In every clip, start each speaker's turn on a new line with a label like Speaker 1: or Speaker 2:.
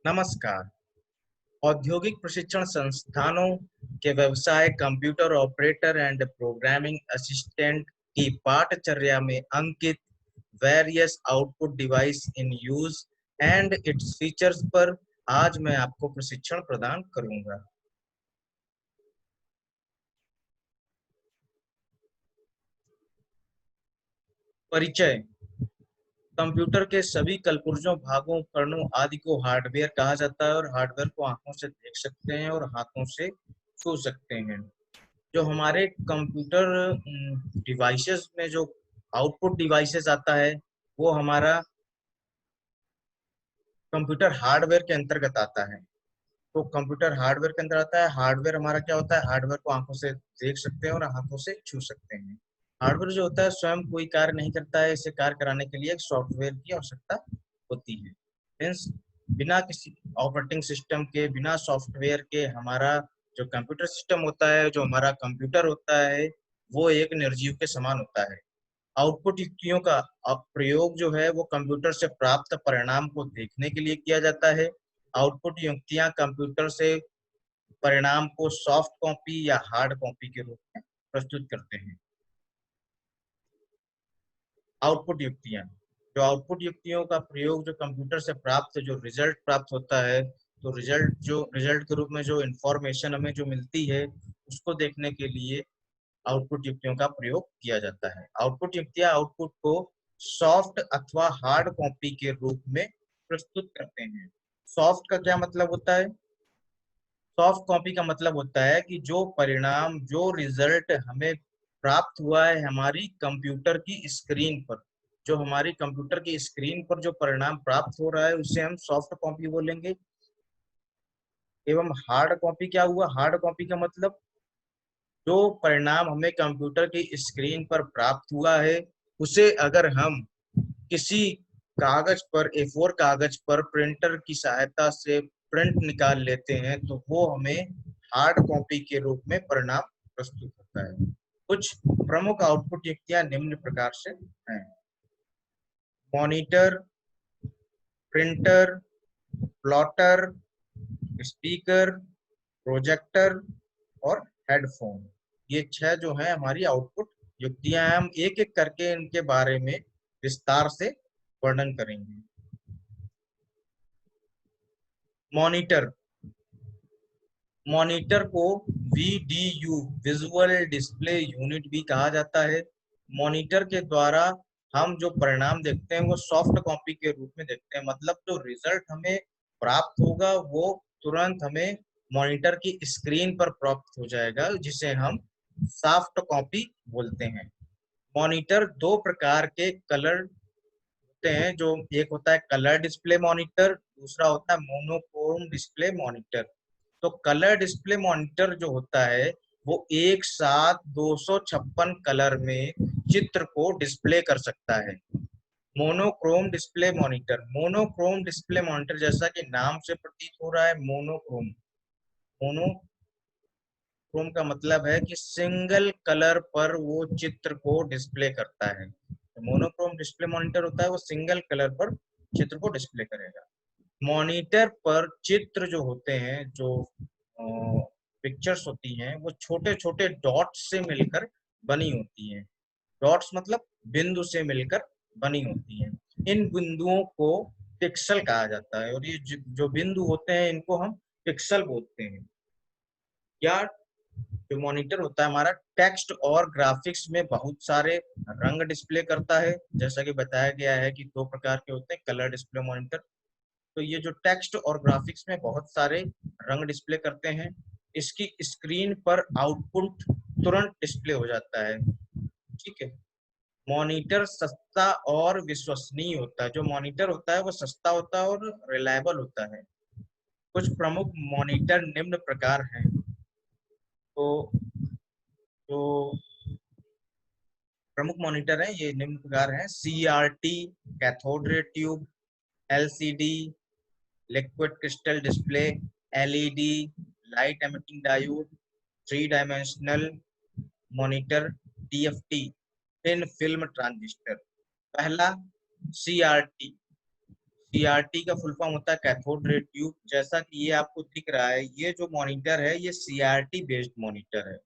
Speaker 1: नमस्कार। औद्योगिक प्रशिक्षण संस्थानों के व्यवसाय computer operator and programming assistant की पाठचर्या में अंकित various output device in use and its features पर आज मैं आपको प्रशिक्षण प्रदान करूंगा। परिचय। कंप्यूटर के सभी कलपुर्जों भागों उपकरणों आदि को हार्डवेयर कहा जाता है और हार्डवेयर को आंखों से देख सकते हैं और हाथों से छू सकते हैं। जो हमारे कंप्यूटर डिवाइसेस में जो आउटपुट डिवाइसेस आता है वो हमारा कंप्यूटर हार्डवेयर के अंतर्गत आता है। तो कंप्यूटर हार्डवेयर के अंदर आता है। हार्डवेयर हमारा क्या होता है? हार्डवेयर को आंखों से देख सकते हैं और हाथों से छू सकते हैं। हार्डवेयर जो होता है स्वयं कोई कार्य नहीं करता है। इसे कार्य कराने के लिए एक सॉफ्टवेयर की आवश्यकता होती है। मीन्स बिना किसी ऑपरेटिंग सिस्टम के, बिना सॉफ्टवेयर के हमारा जो कंप्यूटर सिस्टम होता है, जो हमारा कंप्यूटर होता है, वो एक निर्जीव के समान होता है। आउटपुट युक्तियों का प्रयोग जो है वो कंप्यूटर से प्राप्त परिणाम को देखने के लिए किया जाता है। आउटपुट युक्तियां कंप्यूटर से परिणाम को सॉफ्ट कॉपी या हार्ड कॉपी के रूप में प्रस्तुत करते हैं। आउटपुट युक्तियां, जो आउटपुट युक्तियों का प्रयोग जो कंप्यूटर से प्राप्त जो रिजल्ट प्राप्त होता है, तो रिजल्ट के रूप में जो इंफॉर्मेशन हमें जो मिलती है उसको देखने के लिए आउटपुट युक्तियों का प्रयोग किया जाता है। आउटपुट युक्तियां आउटपुट को सॉफ्ट अथवा हार्ड कॉपी के रूप में प्रस्तुत करते हैं। सॉफ्ट का क्या मतलब होता है? सॉफ्ट कॉपी का मतलब होता है कि जो परिणाम, जो रिजल्ट हमें प्राप्त हुआ है हमारी कंप्यूटर की स्क्रीन पर, जो हमारी कंप्यूटर की स्क्रीन पर जो परिणाम प्राप्त हो रहा है उसे हम सॉफ्ट कॉपी बोलेंगे। एवं हार्ड कॉपी क्या हुआ? हार्ड कॉपी का मतलब जो परिणाम हमें कंप्यूटर की स्क्रीन पर प्राप्त हुआ है उसे अगर हम किसी कागज पर, A4 कागज पर प्रिंटर की सहायता से प्रिंट निकाल लेते हैं तो वो हमें हार्ड कॉपी के रूप में परिणाम प्रस्तुत होता है। कुछ प्रमुख आउटपुट युक्तियां निम्न प्रकार से हैं। Monitor, printer, plotter, speaker, projector और हेडफोन, ये छह जो है हमारी आउटपुट युक्तियां हैं। हम एक एक करके इनके बारे में विस्तार से वर्णन करेंगे। मॉनिटर। मॉनिटर को VDU, विजुअल डिस्प्ले यूनिट भी कहा जाता है। मॉनिटर के द्वारा हम जो परिणाम देखते हैं वो सॉफ्ट कॉपी के रूप में देखते हैं। मतलब जो रिजल्ट हमें प्राप्त होगा वो तुरंत हमें मॉनिटर की स्क्रीन पर प्राप्त हो जाएगा, जिसे हम सॉफ्ट कॉपी बोलते हैं। मॉनिटर दो प्रकार के कलर होते हैं। जो एक होता है कलर डिस्प्ले मॉनिटर, दूसरा होता है मोनोक्रोम डिस्प्ले मॉनिटर। तो कलर डिस्प्ले मॉनिटर जो होता है वो एक साथ 256 कलर में चित्र को डिस्प्ले कर सकता है। Monochrome display monitor, monochrome display monitor जैसा कि नाम से प्रतीत हो रहा है, मोनोक्रोम, मोनोक्रोम का मतलब है कि सिंगल कलर पर वो चित्र को डिस्प्ले करता है। तो मोनोक्रोम डिस्प्ले मॉनिटर होता है वो सिंगल कलर पर चित्र को डिस्प्ले करेगा। मॉनिटर पर चित्र जो होते हैं, जो पिक्चर्स होती हैं, वो छोटे छोटे डॉट्स से मिलकर बनी होती हैं। डॉट्स मतलब बिंदु से मिलकर बनी होती हैं। इन बिंदुओं को पिक्सल कहा जाता है और ये जो बिंदु होते हैं इनको हम पिक्सल बोलते हैं। या जो मॉनिटर होता है हमारा टेक्स्ट और ग्राफिक्स में बहुत सारे रंग डिस्प्ले करता है। जैसा कि बताया गया है कि दो प्रकार के होते हैं कलर डिस्प्ले मॉनिटर। तो ये जो टेक्स्ट और ग्राफिक्स में बहुत सारे रंग डिस्प्ले करते हैं, इसकी स्क्रीन पर आउटपुट तुरंत डिस्प्ले हो जाता है। ठीक है। मॉनिटर सस्ता और विश्वसनीय होता है। जो मॉनिटर होता है वो सस्ता होता है और रिलायबल होता है। कुछ प्रमुख मॉनिटर निम्न प्रकार हैं। तो जो प्रमुख मॉनिटर है ये निम्न प्रकार हैं: CRT, cathode ray tube, LCD, liquid crystal display, LED, light emitting diode, three dimensional monitor, TFT, thin film transistor. पहला CRT। सीआरटी का फुल फॉर्म होता है कैथोड रे ट्यूब। जैसा कि ये आपको दिख रहा है, ये जो मॉनिटर है ये सीआरटी बेस्ड मॉनिटर है।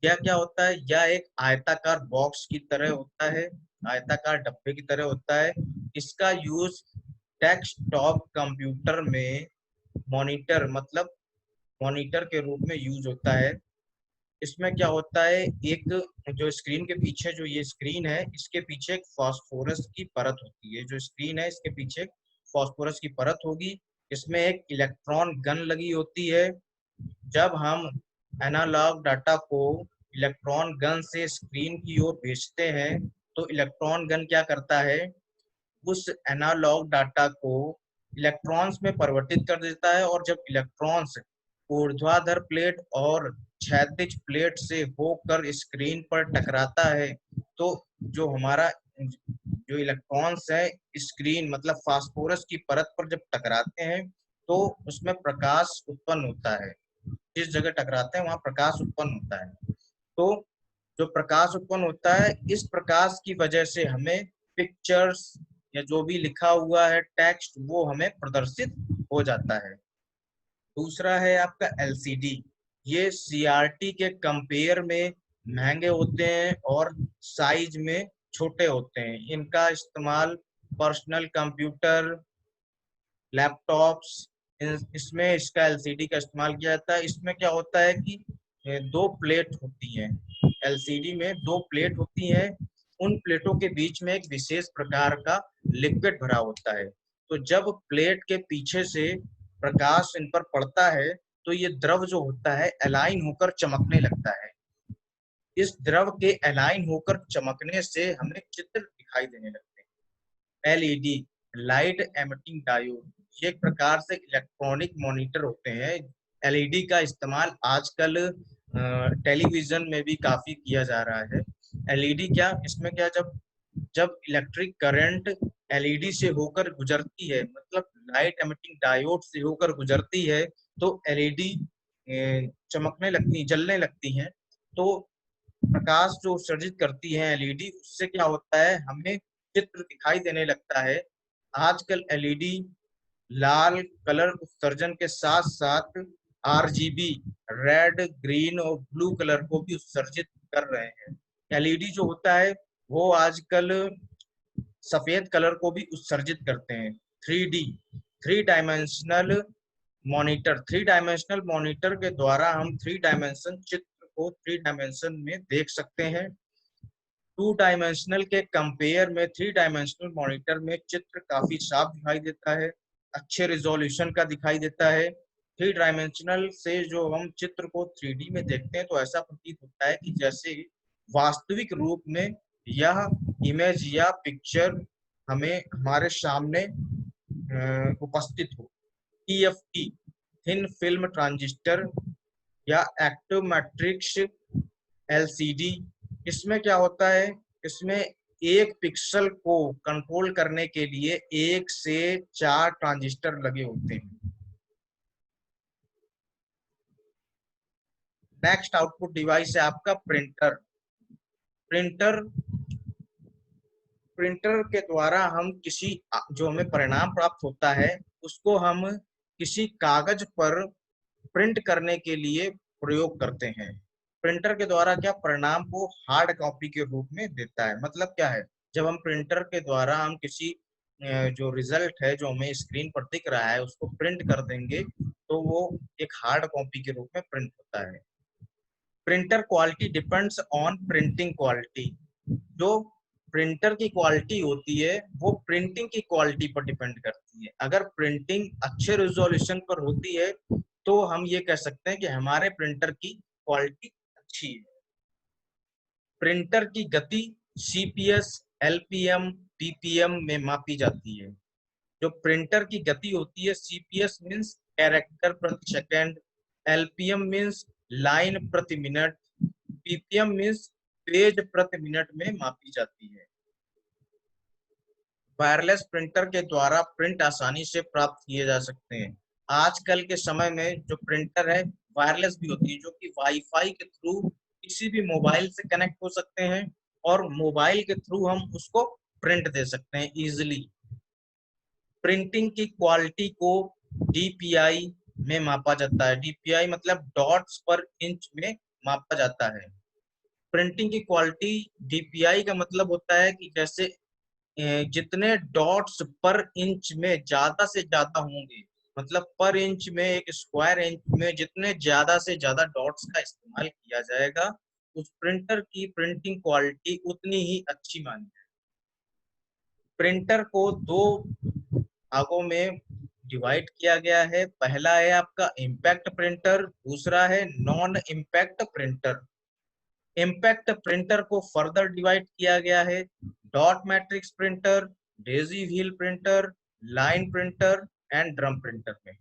Speaker 1: क्या क्या होता है, यह एक आयताकार बॉक्स की तरह होता है, आयताकार डब्बे की तरह होता है। इसका यूज डेस्कटॉप कंप्यूटर में मॉनिटर मतलब मॉनिटर के रूप में यूज होता है। इसमें क्या होता है, एक जो स्क्रीन के पीछे जो ये स्क्रीन है, इसके पीछे एक फास्फोरस की परत होती है। जो स्क्रीन है इसके पीछे फास्फोरस की परत होगी। इसमें एक इलेक्ट्रॉन गन लगी होती है। जब हम एनालॉग डाटा को इलेक्ट्रॉन गन से स्क्रीन की ओर भेजते हैं तो इलेक्ट्रॉन गन क्या करता है, उस एनालॉग डाटा को इलेक्ट्रॉन्स में परिवर्तित कर देता है। और जब इलेक्ट्रॉन्स ऊर्ध्वाधर प्लेट और क्षैतिज प्लेट से होकर स्क्रीन पर टकराता है तो जो हमारा जो इलेक्ट्रॉन्स है स्क्रीन मतलब फास्फोरस की परत पर जब टकराते हैं तो उसमें प्रकाश उत्पन्न होता है। जिस जगह टकराते हैं वहां प्रकाश उत्पन्न होता है। तो जो प्रकाश उत्पन्न होता है, इस प्रकाश की वजह से हमें पिक्चर्स या जो भी लिखा हुआ है टेक्स्ट वो हमें प्रदर्शित हो जाता है। दूसरा है आपका एलसीडी। ये सीआरटी के कंपेयर में महंगे होते हैं और साइज में छोटे होते हैं। इनका इस्तेमाल पर्सनल कंप्यूटर, लैपटॉप्स, इसमें इसका एलसीडी का इस्तेमाल किया जाता है। इसमें क्या होता है कि दो प्लेट होती हैं, एलसीडी में दो प्लेट होती हैं। उन प्लेटों के बीच में एक विशेष प्रकार का लिक्विड भरा होता है। तो जब प्लेट के पीछे से प्रकाश इन पर पड़ता है तो ये द्रव जो होता है अलाइन होकर चमकने लगता है। इस द्रव के अलाइन होकर चमकने से हमें चित्र दिखाई देने लगते हैं। एलईडी, लाइट एमिटिंग डायोड, ये एक प्रकार से इलेक्ट्रॉनिक मॉनिटर होते हैं। एलईडी का इस्तेमाल आजकल टेलीविजन में भी काफी किया जा रहा है। एलईडी क्या, इसमें क्या, जब जब इलेक्ट्रिक करंट एलईडी से होकर गुजरती है मतलब लाइट एमिटिंग डायोड से होकर गुजरती है तो एलईडी चमकने लगती, जलने लगती हैं। तो प्रकाश जो उत्सर्जित करती है एलईडी, उससे क्या होता है हमें चित्र दिखाई देने लगता है। आजकल एलईडी लाल कलर उत्सर्जन के साथ साथ आरजीबी, रेड, ग्रीन और ब्लू कलर को भी उत्सर्जित कर रहे हैं। एलईडी जो होता है वो आजकल सफेद कलर को भी उत्सर्जित करते हैं। Three dimensional monitor, three dimensional monitor के द्वारा हम थ्री डायमेंशन चित्र को थ्री डायमेंशन में देख सकते हैं। टू डायमेंशनल के कंपेयर में थ्री डायमेंशनल मॉनिटर में चित्र काफी साफ दिखाई देता है, अच्छे रिजोल्यूशन का दिखाई देता है। थ्री डायमेंशनल से जो हम चित्र को थ्री डी में देखते हैं तो ऐसा प्रतीत होता है कि जैसे वास्तविक रूप में यह इमेज या पिक्चर हमें हमारे सामने उपस्थित हो। टीएफटी, थिन फिल्म ट्रांजिस्टर या एक्टिव मैट्रिक्स एलसीडी, इसमें क्या होता है, इसमें एक पिक्सल को कंट्रोल करने के लिए 1 से 4 ट्रांजिस्टर लगे होते हैं। नेक्स्ट आउटपुट डिवाइस है आपका प्रिंटर। प्रिंटर प्रिंटर के द्वारा हम किसी जो हमें परिणाम प्राप्त होता है उसको हम किसी कागज पर प्रिंट करने के लिए प्रयोग करते हैं। प्रिंटर के द्वारा क्या परिणाम को हार्ड कॉपी के रूप में देता है। मतलब क्या है, जब हम प्रिंटर के द्वारा हम किसी जो रिजल्ट है जो हमें स्क्रीन पर दिख रहा है उसको प्रिंट कर देंगे तो वो एक हार्ड कॉपी के रूप में प्रिंट होता है। Printer quality depends on printing quality. जो प्रिंटर की क्वालिटी होती है वो प्रिंटिंग की क्वालिटी पर डिपेंड करती है। अगर प्रिंटिंग अच्छे रिजोल्यूशन पर होती है तो हम ये कह सकते हैं कि हमारे प्रिंटर की क्वालिटी अच्छी है। प्रिंटर की गति सीपीएस, एलपीएम, पीपीएम में मापी जाती है। जो प्रिंटर की गति होती है, सीपीएस मींस कैरेक्टर प्रति सेकंड, एलपीएम मींस लाइन प्रति मिनट, पीपीएम मींस पेज प्रति मिनट में मापी जाती है। वायरलेस प्रिंटर के द्वारा प्रिंट आसानी से प्राप्त किए जा सकते हैं। आजकल के समय में जो प्रिंटर है वायरलेस भी होती है, जो कि वाईफाई के थ्रू किसी भी मोबाइल से कनेक्ट हो सकते हैं और मोबाइल के थ्रू हम उसको प्रिंट दे सकते हैं इजिली। प्रिंटिंग की क्वालिटी को डीपीआई में मापा जाता है। डीपीआई मतलब डॉट्स पर इंच में मापा जाता है। प्रिंटिंग की क्वालिटी डीपीआई का मतलब होता है कि जैसे जितने डॉट्स पर इंच में ज्यादा से ज्यादा होंगे, मतलब पर इंच में, एक स्क्वायर इंच में जितने ज्यादा से ज्यादा डॉट्स का इस्तेमाल किया जाएगा, उस प्रिंटर की प्रिंटिंग क्वालिटी उतनी ही अच्छी मानी जाएगी। प्रिंटर को दो भागों में डिवाइड किया गया है। पहला है आपका इम्पैक्ट प्रिंटर, दूसरा है non impact printer. Impact printer को फर्दर डिवाइड किया गया है dot matrix printer, daisy wheel printer, line printer and drum printer में।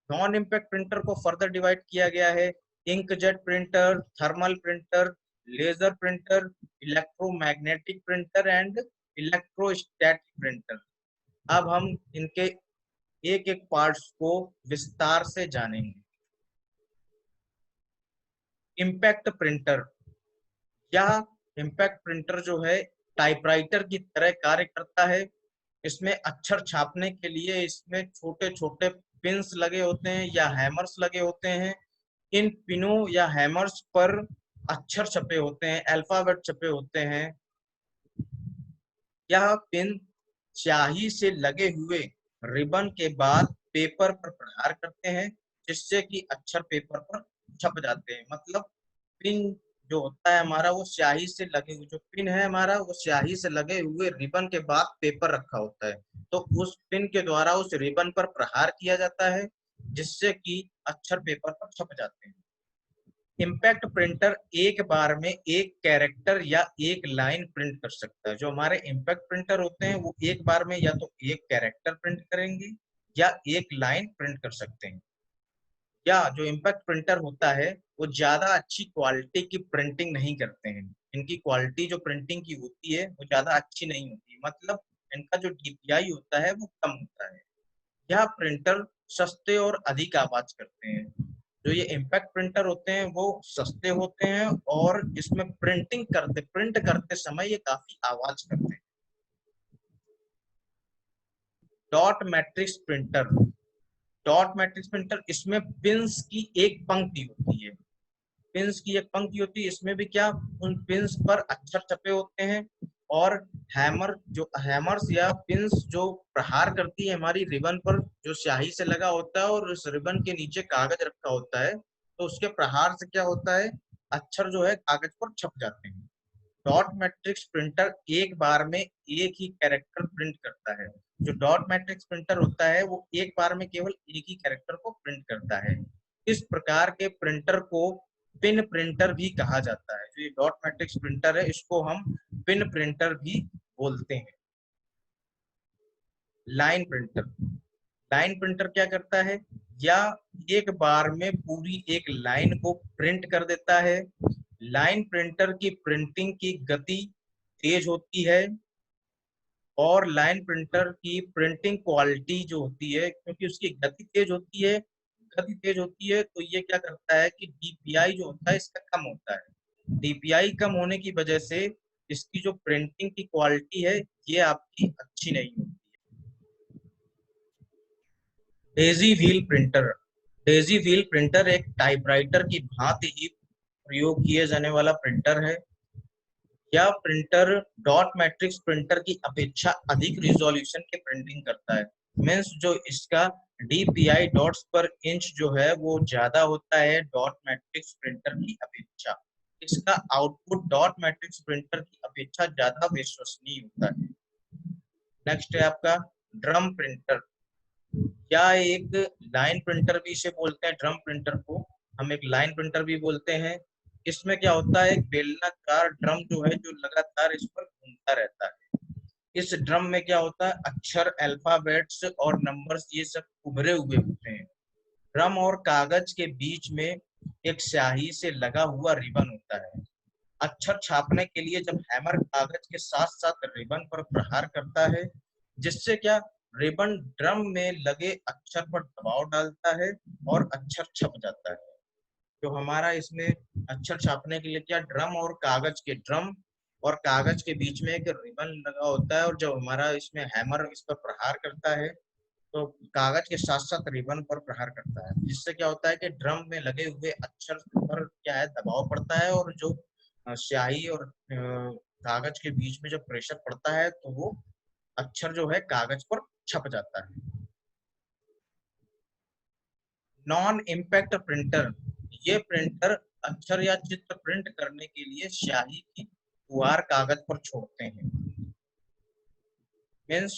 Speaker 1: नॉन इम्पैक्ट प्रिंटर को फर्दर डिवाइड किया गया है inkjet printer, thermal printer, laser printer, electromagnetic printer and electrostatic printer. अब हम इनके एक एक पार्ट्स को विस्तार से जानेंगे। इम्पैक्ट प्रिंटर, यह इम्पैक्ट प्रिंटर जो है टाइपराइटर की तरह कार्य करता है। इसमें अक्षर छापने के लिए इसमें छोटे छोटे पिन्स लगे होते हैं या हैमर्स लगे होते हैं। इन पिनों या हैमर्स पर अक्षर छपे होते हैं, अल्फाबेट छपे होते हैं। यह पिन स्याही से लगे हुए रिबन के बाद पेपर पर प्रहार करते हैं, जिससे कि अक्षर पेपर पर छप जाते हैं। मतलब पिन जो होता है हमारा, वो स्याही से लगे हुए, जो पिन है हमारा वो स्याही से लगे हुए रिबन के बाद पेपर रखा होता है, तो उस पिन के द्वारा उस रिबन पर प्रहार किया जाता है, जिससे कि अक्षर पेपर पर छप जाते हैं। इम्पैक्ट प्रिंटर एक बार में एक कैरेक्टर या एक लाइन प्रिंट कर सकता है। जो हमारे इम्पैक्ट प्रिंटर होते हैं वो एक बार में या तो एक कैरेक्टर प्रिंट करेंगे या एक लाइन प्रिंट कर सकते हैं। या जो इम्पैक्ट प्रिंटर होता है वो ज्यादा अच्छी क्वालिटी की प्रिंटिंग नहीं करते हैं। इनकी क्वालिटी जो प्रिंटिंग की होती है वो ज्यादा अच्छी नहीं होती, मतलब इनका जो डीपीआई होता है वो कम होता है। यह प्रिंटर सस्ते और अधिक आवाज करते हैं। जो ये इम्पैक्ट प्रिंटर होते हैं वो सस्ते होते हैं और इसमें प्रिंट करते समय ये काफी आवाज करते हैं। Dot matrix printer, dot matrix printer, इसमें पिंस की एक पंक्ति होती है। पिंस की एक पंक्ति होती है, इसमें भी क्या, उन पिंस पर अक्षर छपे होते हैं और हैमर्स या पिंस जो प्रहार करती है हमारी रिबन पर, जो स्याही से लगा होता है और उस रिबन के नीचे कागज रखा होता है, तो उसके प्रहार से क्या होता है, अक्षर जो है कागज पर छप जाते हैं। डॉट मैट्रिक्स प्रिंटर एक बार में एक ही कैरेक्टर प्रिंट करता है। जो डॉट मैट्रिक्स प्रिंटर होता है वो एक बार में केवल एक ही कैरेक्टर को प्रिंट करता है। इस प्रकार के प्रिंटर को पिन प्रिंटर भी कहा जाता है। जो ये डॉट मैट्रिक्स प्रिंटर है इसको हम पिन प्रिंटर भी बोलते हैं। लाइन प्रिंटर, लाइन प्रिंटर क्या करता है, या एक बार में पूरी एक लाइन को प्रिंट कर देता है। लाइन प्रिंटर की प्रिंटिंग की गति तेज होती है और लाइन प्रिंटर की प्रिंटिंग क्वालिटी जो होती है, क्योंकि उसकी गति तेज होती है तो ये क्या करता है कि डीपीआई जो होता है इसका कम होता है। डीपीआई कम होने की वजह से इसकी जो प्रिंटिंग की क्वालिटी है ये आपकी अच्छी नहीं होती। Daisy wheel printer, daisy wheel printer एक टाइपराइटर की भांति ही प्रयोग किए जाने वाला प्रिंटर है। यह प्रिंटर डॉट मैट्रिक्स प्रिंटर की अपेक्षा अधिक रिजोल्यूशन की प्रिंटिंग करता है। मीन्स जो इसका डीपीआई डॉट्स पर इंच जो है वो ज्यादा होता है डॉट मैट्रिक्स प्रिंटर की अपेक्षा। इसका आउटपुट डॉट मैट्रिक्स प्रिंटर की अपेक्षा ज्यादा विश्वसनीय होता है। नेक्स्ट है आपका ड्रम प्रिंटर, या एक लाइन प्रिंटर भी इसे बोलते हैं। ड्रम प्रिंटर को हम एक लाइन प्रिंटर भी बोलते हैं। इसमें क्या होता है, एक बेलनाकार ड्रम जो है जो लगातार इस पर घूमता रहता है। इस ड्रम में क्या होता है, अक्षर, अल्फाबेट्स और नंबर्स ये सब उभरे हुए होते हैं। ड्रम और कागज के बीच में एक स्याही से लगा हुआ रिबन होता है। अक्षर छापने के लिए जब हैमर कागज के साथ साथ रिबन पर प्रहार करता है, जिससे क्या, रिबन ड्रम में लगे अक्षर पर दबाव डालता है और अक्षर छप जाता है। जो हमारा इसमें अक्षर छापने के लिए क्या, ड्रम और कागज के ड्रम और कागज के बीच में एक रिबन लगा होता है, और जब हमारा इसमें हैमर इस पर प्रहार करता है तो कागज के साथ साथ रिबन पर प्रहार करता है, जिससे क्या होता है कि ड्रम में लगे हुए अक्षर पर क्या है दबाव पड़ता है, और जो स्याही और कागज के बीच में जो प्रेशर पड़ता है तो वो अक्षर जो है कागज पर छप जाता है। नॉन इम्पैक्ट प्रिंटर, ये प्रिंटर अक्षर या चित्र प्रिंट करने के लिए स्याही की फुहार कागज पर छोड़ते हैं। मीन्स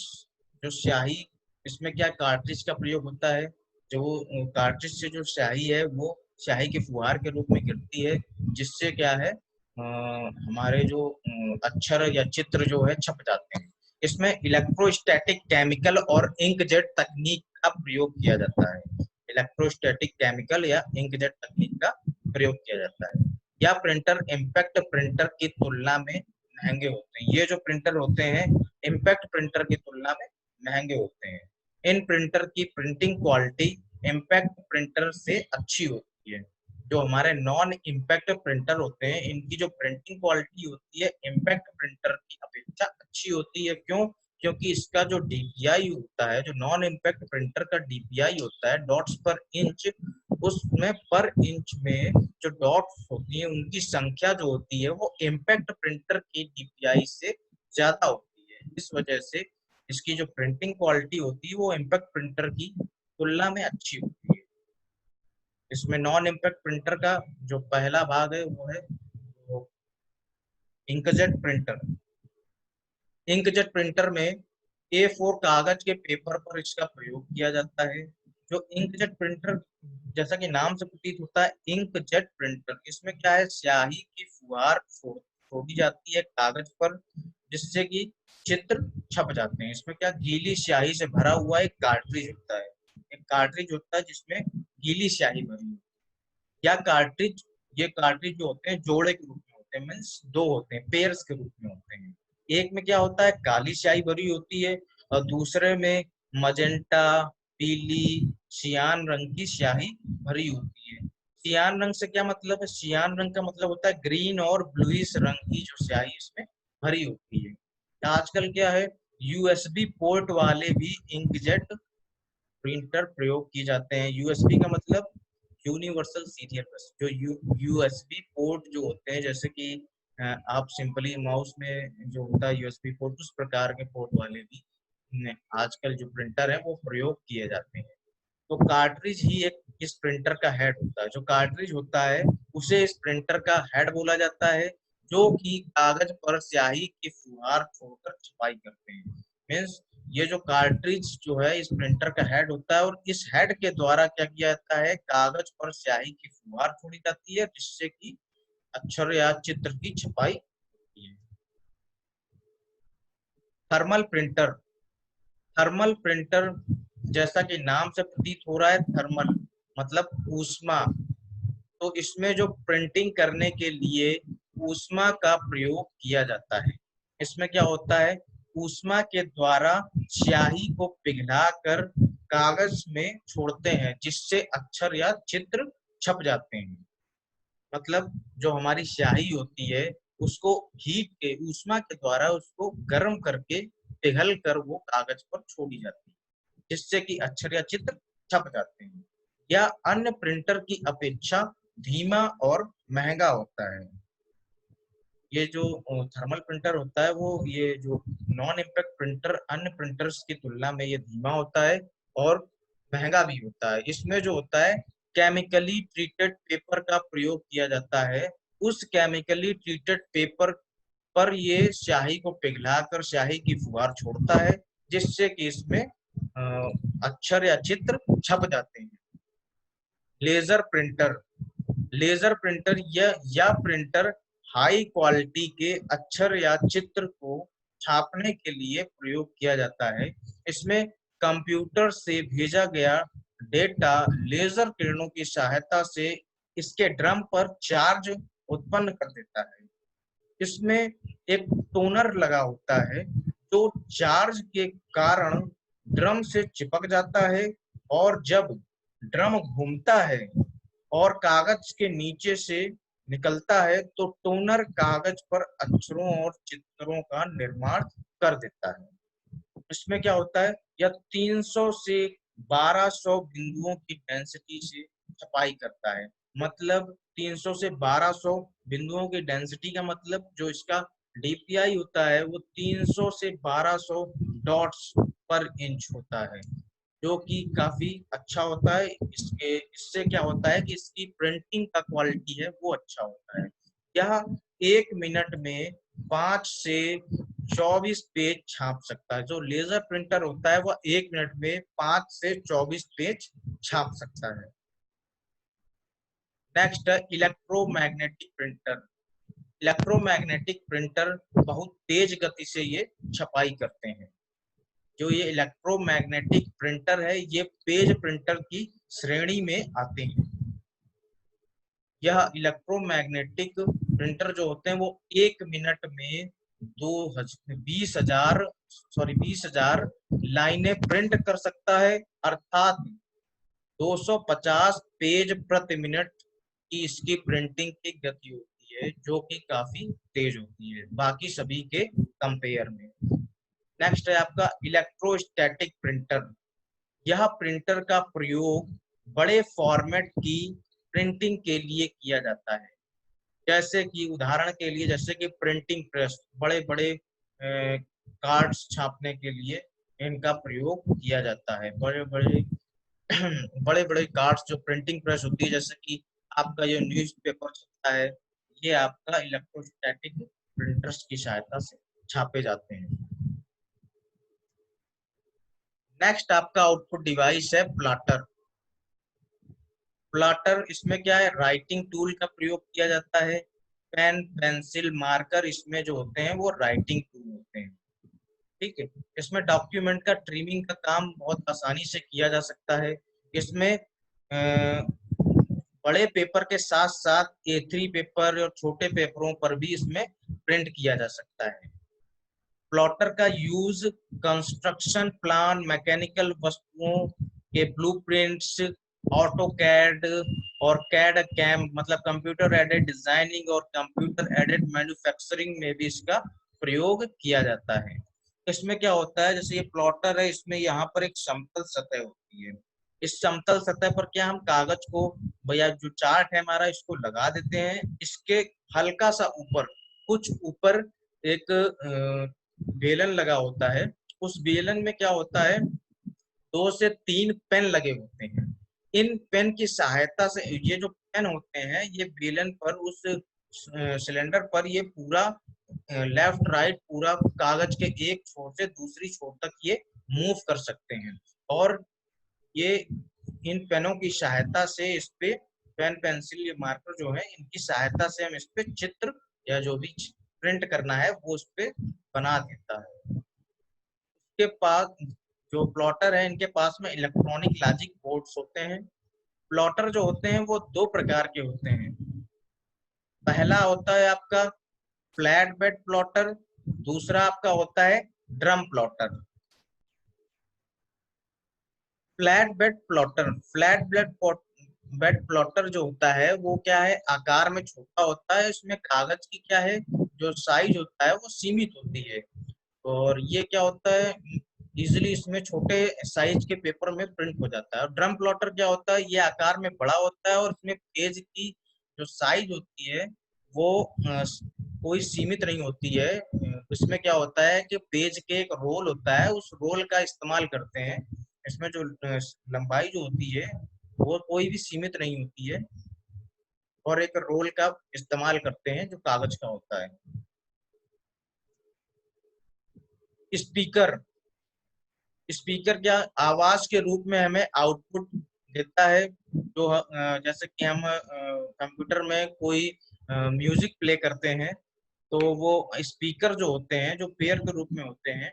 Speaker 1: जो स्याही, इसमें क्या कार्ट्रिज का प्रयोग होता है, जो कार्ट्रिज से जो स्याही है वो स्याही के फुहार के रूप में गिरती है, जिससे क्या है हमारे जो अक्षर या चित्र जो है छप जाते हैं। इसमें इलेक्ट्रोस्टैटिक केमिकल और इंकजेट तकनीक का प्रयोग किया जाता है। इलेक्ट्रोस्टैटिक केमिकल या इंकजेट तकनीक का प्रयोग किया जाता है। या प्रिंटर इम्पैक्ट प्रिंटर की तुलना में महंगे होते हैं। ये जो प्रिंटर होते हैं इम्पैक्ट प्रिंटर की तुलना में महंगे होते हैं। इन प्रिंटर की प्रिंटिंग क्वालिटी इम्पैक्ट प्रिंटर से अच्छी होती है। जो हमारे नॉन इम्पैक्ट प्रिंटर होते हैं इनकी जो प्रिंटिंग क्वालिटी होती है इम्पैक्ट प्रिंटर की अपेक्षा अच्छी होती है। क्यों? क्योंकि इसका जो डीपीआई होता है, जो नॉन इम्पैक्ट प्रिंटर का डीपीआई होता है डॉट्स पर इंच, उसमें पर इंच में जो डॉट्स होती है उनकी संख्या जो होती है वो इम्पैक्ट प्रिंटर की डीपीआई से ज्यादा होती है। इस वजह से इसकी जो प्रिंटिंग क्वालिटी होती है वो इम्पैक्ट प्रिंटर की तुलना में अच्छी होती है। इसमें नॉन इम्पैक्ट प्रिंटर का जो पहला भाग है वो है इंकजेट प्रिंटर। इंकजेट प्रिंटर में A4 कागज के पेपर पर इसका प्रयोग किया जाता है। जो इंकजेट प्रिंटर, जैसा कि नाम से प्रतीत होता है इंकजेट प्रिंटर, इसमें क्या है स्याही की फुहार छोड़ी जाती है कागज पर, जिससे कि चित्र छप जाते हैं। इसमें क्या गीली स्याही से भरा हुआ एक कार्ट्रिज होता है, एक कार्ट्रिज होता है जिसमें गीली स्याही भरी होती है। या कार्ट्रिज, ये कार्ट्रिज जो होते हैं जोड़े के रूप में होते हैं, मीन्स दो होते हैं, पेयर्स के रूप में होते हैं। एक में क्या होता है काली स्याही भरी होती है और दूसरे में मजेंटा, पीली, सियान रंग की स्याही भरी होती है। सियान रंग से क्या मतलब है? सियान रंग का मतलब होता है ग्रीन और ब्लूइश रंग की जो स्याही इसमें भरी होती है। आजकल क्या है यूएसबी पोर्ट वाले भी इंकजेट प्रिंटर प्रयोग किए जाते हैं। यूएसबी का मतलब यूनिवर्सल सीरियल बस। जो यूएसबी पोर्ट जो होते हैं, जैसे कि आप सिंपली माउस में जो होता है यूएसबी पोर्ट, उस प्रकार के पोर्ट वाले भी आजकल जो प्रिंटर है वो प्रयोग किए जाते हैं। तो कार्ट्रिज ही एक इस प्रिंटर का हेड होता है। जो कार्ट्रिज होता है उसे इस प्रिंटर का हेड बोला जाता है, जो कि कागज पर स्याही की फुहार छोड़कर छपाई करते हैं। मीन्स ये जो कार्ट्रिज जो है इस प्रिंटर का हेड होता है, और इस हेड के द्वारा क्या किया जाता है कागज पर स्याही की फुहार छोड़ी जाती है, जिससे कि अक्षर या चित्र की छपाई होती है। Thermal printer. थर्मल प्रिंटर जैसा कि नाम से प्रतीत हो रहा है, थर्मल मतलब ऊष्मा, तो इसमें जो प्रिंटिंग करने के लिए ऊष्मा का प्रयोग किया जाता है। इसमें क्या होता है ऊष्मा के द्वारा स्याही को पिघलाकर कागज में छोड़ते हैं, जिससे अक्षर या चित्र छप जाते हैं। मतलब जो हमारी स्याही होती है उसको हीट के ऊष्मा के द्वारा उसको गर्म करके पिघल कर वो कागज पर छोड़ी जाती है, जिससे कि अक्षर या चित्र छप जाते हैं। या अन्य प्रिंटर की अपेक्षा धीमा और महंगा होता है। ये जो थर्मल प्रिंटर होता है वो ये जो नॉन इम्पैक्ट प्रिंटर अन्य प्रिंटर्स की तुलना में ये धीमा होता है और महंगा भी होता है। इसमें जो होता है केमिकली ट्रीटेड पेपर का प्रयोग किया जाता है। उस केमिकली ट्रीटेड पेपर पर ये स्याही को पिघलाकर स्याही की फुहार छोड़ता है, जिससे कि इसमें अक्षर या चित्र छप जाते हैं। Laser printer. लेजर प्रिंटर या प्रिंटर हाई क्वालिटी के अक्षर या चित्र को छापने के लिए प्रयोग किया जाता है। इसमें कंप्यूटर से भेजा गया डेटा लेजर किरणों की सहायता से इसके ड्रम पर चार्ज उत्पन्न कर देता है। इसमें एक टोनर लगा होता है जो चार्ज के कारण ड्रम से चिपक जाता है, और जब ड्रम घूमता है और कागज के नीचे से निकलता है तो टोनर कागज पर अक्षरों और चित्रों का निर्माण कर देता है। इसमें क्या होता है, यह 300 से 1200 बिंदुओं की डेंसिटी से छपाई करता है। मतलब 300 से 1200 बिंदुओं की डेंसिटी का मतलब जो इसका डीपीआई होता है वो 300 से 1200 डॉट्स पर इंच होता है, जो कि काफी अच्छा होता है। इसके इससे क्या होता है कि इसकी प्रिंटिंग का क्वालिटी है वो अच्छा होता है। यह 1 मिनट में 5 से 24 पेज छाप सकता है। जो लेजर प्रिंटर होता है वह 1 मिनट में 5 से 24 पेज छाप सकता है। नेक्स्ट है इलेक्ट्रोमैग्नेटिक प्रिंटर। इलेक्ट्रोमैग्नेटिक प्रिंटर बहुत तेज गति से ये छपाई करते हैं। जो ये इलेक्ट्रोमैग्नेटिक प्रिंटर है ये पेज प्रिंटर की श्रेणी में आते हैं। यह इलेक्ट्रोमैग्नेटिक प्रिंटर जो होते हैं वो 1 मिनट में 20,000 लाइनें प्रिंट कर सकता है, अर्थात 250 पेज प्रति मिनट की इसकी प्रिंटिंग की गति होती है, जो कि काफी तेज होती है बाकी सभी के कंपेयर में। नेक्स्ट है आपका इलेक्ट्रोस्टैटिक प्रिंटर। यह प्रिंटर का प्रयोग बड़े फॉर्मेट की प्रिंटिंग के लिए किया जाता है। जैसे कि उदाहरण के लिए जैसे कि प्रिंटिंग प्रेस, बड़े बड़े कार्ड्स छापने के लिए इनका प्रयोग किया जाता है। बड़े बड़े बड़े बड़े कार्ड्स जो प्रिंटिंग प्रेस होती है, जैसे कि आपका ये न्यूज़पेपर छपता है, ये आपका इलेक्ट्रोस्टैटिक प्रिंटर्स की सहायता से छापे जाते हैं। नेक्स्ट आपका आउटपुट डिवाइस है प्लॉटर। प्लॉटर इसमें क्या है, राइटिंग टूल का प्रयोग किया जाता है। पेन, पेंसिल, मार्कर इसमें जो होते हैं वो राइटिंग टूल होते हैं। ठीक है। इसमें डॉक्यूमेंट का ट्रिमिंग का काम बहुत आसानी से किया जा सकता है। इसमें बड़े पेपर के साथ साथ A3 पेपर और छोटे पेपरों पर भी इसमें प्रिंट किया जा सकता है। प्लॉटर का यूज कंस्ट्रक्शन प्लान, मैकेनिकल वस्तुओं के ब्लूप्रिंट्स, ऑटो कैड और कैड कैम मतलब कंप्यूटर एडेड डिजाइनिंग और कंप्यूटर एडेड मैन्युफैक्चरिंग में भी इसका प्रयोग किया जाता है। इसमें क्या होता है, जैसे ये प्लॉटर है, इसमें यहाँ पर एक समतल सतह होती है। इस समतल सतह पर क्या हम कागज को भैया जो चार्ट है हमारा इसको लगा देते हैं। इसके हल्का सा ऊपर, कुछ ऊपर एक बेलन लगा होता है। उस बेलन में क्या होता है, 2 से 3 पेन लगे होते हैं। इन पेन की सहायता से ये जो पेन होते हैं ये बेलन पर उस सिलेंडर पर ये पूरा लेफ्ट राइट पूरा कागज के एक छोर से दूसरी छोर तक ये मूव कर सकते हैं। और ये इन पेनों की सहायता से इस पे पेन, पेंसिल, ये मार्कर जो है इनकी सहायता से हम इस पे चित्र या जो भी प्रिंट करना है वो उस पे बना देता है। के पास जो प्लॉटर है इनके पास में इलेक्ट्रॉनिक लॉजिक बोर्ड्स होते हैं। प्लॉटर जो होते हैं वो 2 प्रकार के होते हैं। पहला होता है आपका फ्लैट बेड प्लॉटर, दूसरा आपका होता है drum plotter. Flat bed plotter जो होता है वो क्या है, आकार में छोटा होता है। इसमें कागज की क्या है जो साइज होता है वो सीमित होती है। और ये क्या होता है, इजिली इसमें छोटे साइज के पेपर में प्रिंट हो जाता है। और ड्रम प्लॉटर क्या होता है, ये आकार में बड़ा होता है और इसमें पेज की जो साइज होती है वो कोई सीमित नहीं होती है। इसमें क्या होता है कि पेज के एक रोल होता है, उस रोल का इस्तेमाल करते हैं। इसमें जो लंबाई जो होती है वो कोई भी सीमित नहीं होती है, और एक रोल का इस्तेमाल करते हैं जो कागज का होता है। स्पीकर, स्पीकर क्या आवाज के रूप में हमें आउटपुट देता है। जो जैसे कि हम कंप्यूटर में कोई म्यूजिक प्ले करते हैं तो वो स्पीकर जो होते हैं जो पेयर के रूप में होते हैं,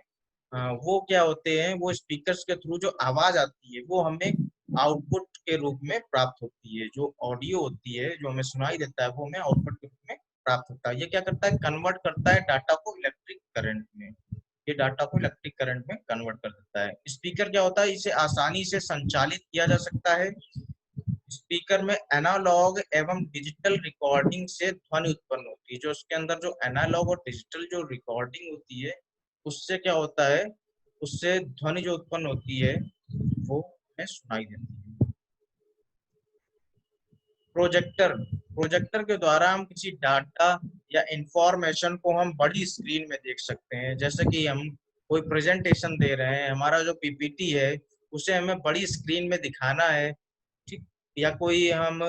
Speaker 1: वो क्या होते हैं, वो स्पीकर्स के थ्रू जो आवाज आती है वो हमें आउटपुट के रूप में प्राप्त होती है। जो ऑडियो होती है जो हमें सुनाई देता है वो हमें आउटपुट के रूप में प्राप्त होता है। ये क्या करता है, कन्वर्ट करता है डाटा को इलेक्ट्रिक करंट में। ये डाटा को इलेक्ट्रिक करंट में कन्वर्ट कर देता है। स्पीकर क्या होता है, इसे आसानी से संचालित किया जा सकता है। स्पीकर में एनालॉग एवं डिजिटल रिकॉर्डिंग से ध्वनि उत्पन्न होती है। जो उसके अंदर जो एनालॉग और डिजिटल जो रिकॉर्डिंग होती है, उससे क्या होता है, उससे ध्वनि जो उत्पन्न होती है वो हमें सुनाई देती है। प्रोजेक्टर, प्रोजेक्टर के द्वारा हम किसी डाटा या इंफॉर्मेशन को हम बड़ी स्क्रीन में देख सकते हैं। जैसे कि हम कोई प्रेजेंटेशन दे रहे हैं, हमारा जो पीपीटी है उसे हमें बड़ी स्क्रीन में दिखाना है, ठीक, या कोई हम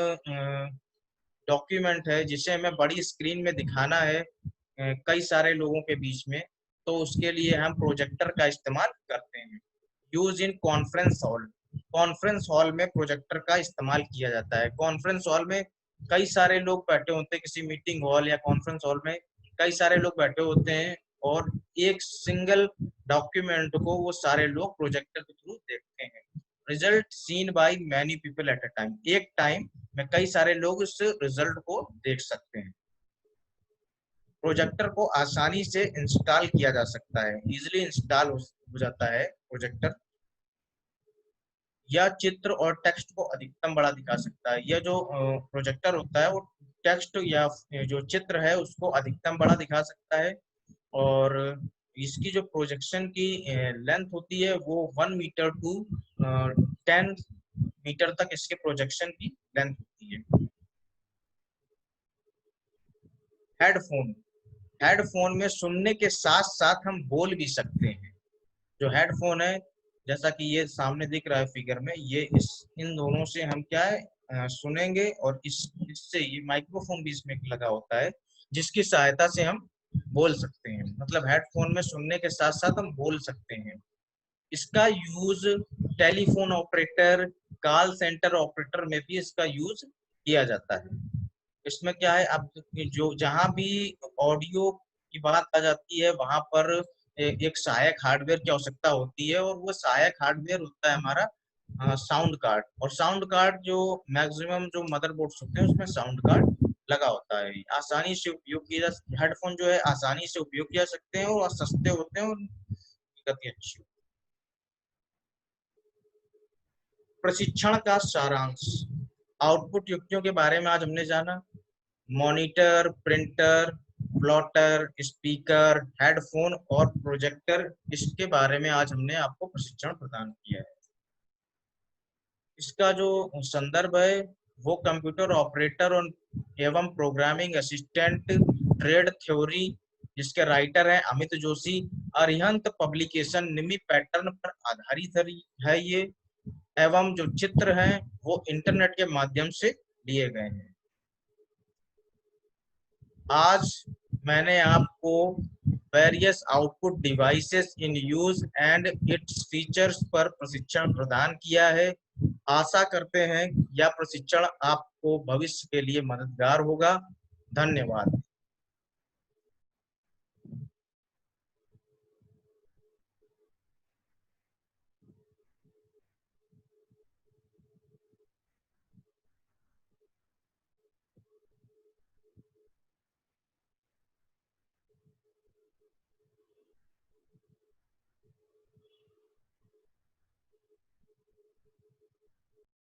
Speaker 1: डॉक्यूमेंट है जिसे हमें बड़ी स्क्रीन में दिखाना है कई सारे लोगों के बीच में, तो उसके लिए हम प्रोजेक्टर का इस्तेमाल करते हैं। Use in conference hall, conference hall में प्रोजेक्टर का इस्तेमाल किया जाता है। कॉन्फ्रेंस हॉल में कई सारे लोग बैठे होते हैं, किसी मीटिंग हॉल या कॉन्फ्रेंस हॉल में कई सारे लोग बैठे होते हैं, और एक सिंगल डॉक्यूमेंट को वो सारे लोग प्रोजेक्टर के थ्रू देखते हैं। Result seen by many people at a time, एक टाइम में कई सारे लोग इस रिजल्ट को देख सकते हैं। प्रोजेक्टर को आसानी से इंस्टॉल किया जा सकता है, इजिली इंस्टॉल हो जाता है प्रोजेक्टर। या चित्र और टेक्स्ट को अधिकतम बड़ा दिखा सकता है। यह जो प्रोजेक्टर होता है वो टेक्स्ट या जो चित्र है उसको अधिकतम बड़ा दिखा सकता है। और इसकी जो प्रोजेक्शन की लेंथ होती है वो 1 मीटर टू 10 मीटर तक इसके प्रोजेक्शन की लेंथ होती है। हेडफोन, हेडफोन में सुनने के साथ साथ हम बोल भी सकते हैं। जो हेडफोन है, जैसा कि ये सामने दिख रहा है फिगर में, ये इस इन दोनों से हम क्या है सुनेंगे, और इससे ये माइक्रोफोन भी इसमें लगा होता है जिसकी सहायता से हम बोल सकते हैं। मतलब हेडफोन में सुनने के साथ साथ हम बोल सकते हैं। इसका use telephone operator, call centre operator में भी इसका यूज किया जाता है। इसमें क्या है, अब जो जहां भी ऑडियो की बात आ जाती है वहां पर एक सहायक हार्डवेयर की आवश्यकता होती है, और वो सहायक हार्डवेयर होता है हमारा साउंड कार्ड। और साउंड कार्ड जो मैक्सिमम जो मदरबोर्ड्स होते हैं उसमें साउंड कार्ड लगा होता है। आसानी से उपयोग किया जा, हेडफोन जो है आसानी से उपयोग किया सकते हैं और सस्ते होते हैं और गति अच्छी। प्रशिक्षण का सारांश, आउटपुट युक्तियों के बारे में आज हमने जाना। Monitor, printer, plotter, speaker, headphone और प्रोजेक्टर, इसके बारे में आज हमने आपको प्रशिक्षण प्रदान किया है। इसका जो संदर्भ है वो कंप्यूटर ऑपरेटर और एवं प्रोग्रामिंग असिस्टेंट ट्रेड थ्योरी, जिसके राइटर हैं अमित जोशी, अरिहंत पब्लिकेशन, निमी पैटर्न पर आधारित है ये। एवं जो चित्र हैं वो इंटरनेट के माध्यम से लिए गए हैं। आज मैंने आपको various output devices in use and its features पर प्रशिक्षण प्रदान किया है। आशा करते हैं यह प्रशिक्षण आपको भविष्य के लिए मददगार होगा। धन्यवाद।